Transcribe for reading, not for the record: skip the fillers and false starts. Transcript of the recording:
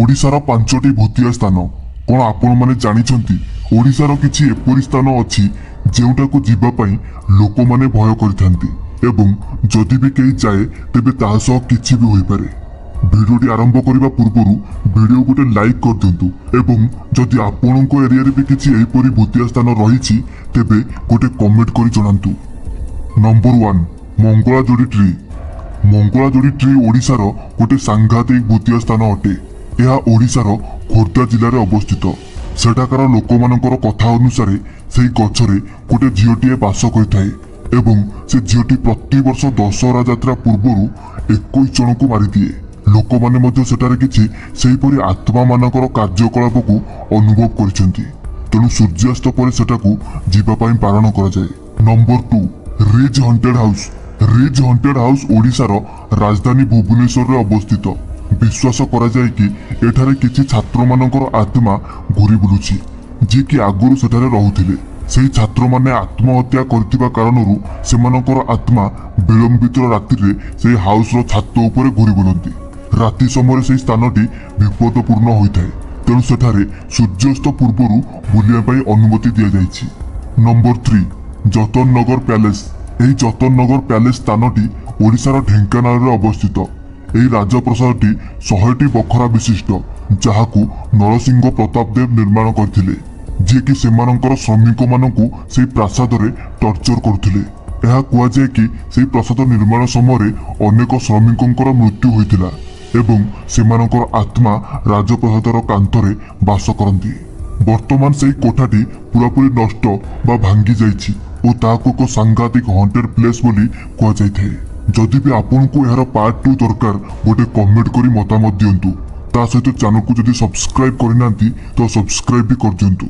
ओडिशार पांचटी भूतिया स्थान कौन आपण माने जानिछंती? ओडिशार किछि एपरि स्थान अछि जेउटाकू जिबा पई लोक माने भय करिथांती एवं जदि भी केही जाए तेबे ताहा सह किछि भी होई पारे। भिडियोटी आरंभ करबा पूर्वरु भिडियो गोटे लाइक कर दियंतु एवं जदि आपणको एरिया रे भी किछि एपरि भूतिया स्थान रहिछि तेबे गोटे कमेंट करि जणांतु। Number 1 Mangalajodi tree. Mangalajodi tree ओडिशार गोटे सांघातिक भूतिया स्थान अटे। यह ओडिशार खोर्धा जिले में अवस्थित। सेठाकार लोक मानकर कथा अनुसार सेही गछरे गोटे झीलटीए बास करिथाए एवं से झीलटी प्रति वर्ष दशहरा यात्रा पूर्वरु 21 जन को मारी दिए। लोक माने मध्य सेठारे किछि सेहीपरि आत्मा मानकर कार्यकलाप को अनुभव करिसेंती। तेणु सूर्यास्त पर सेठाकू जीवा पई बारण करा जाए। Number 2 ridge haunted house. Ridge haunted house ओडिशार राजधानी भुवनेश्वर रे अवस्थित। विश्वास करा जाए कि एठारे किछि छात्र मानकर आत्मा घुरी बुलुछि जे कि आगुरु सेठारे रहुथिले। सेही छात्र माने आत्महत्या करथिबा कारणरू सेमानकर आत्मा विलंबित राति रे सेही हाउस रो छात ऊपर घुरी बुलंती। राति समय सेही स्थानटी विपदपूर्ण होइथाए। तेणु सेठारे सूर्यास्त पूर्वरु बुलिया पई अनुमति दिया जाइछि। नंबर 3 जतन नगर पैलेस। एही जतन नगर पैलेस स्थानटी ओडिशार ढेंकानाल रे अवस्थित। एही राजप्रसादटी 100टी बखरा विशिष्ट जहाकू नरसिंह प्रताप देव निर्माण करथिले जे कि सेमानकर श्रमिक मानकू सेही प्रासाद रे टर्चर करथिले। एहा कुआ जाय कि सेही प्रासाद निर्माण समय अनेक श्रमिकंकर मृत्यु होइथिला एवं सेमानकर आत्मा राजप्रसादर कांतरे बास करंती। वर्तमान सेही कोठाटी पूरापूरी नष्ट बा भांगी जाइछि ओ ताहाको एक सांघातिक हॉन्टेड प्लेस बोली कुआ जाइथाए। जदि भी आपनको यार पार्ट 2 दरकार गोटे कमेंट करी मतामत दियंतु। ता सहित चैनल को जदि सब्सक्राइब करनांती तो सब्सक्राइब भी कर दियंतु।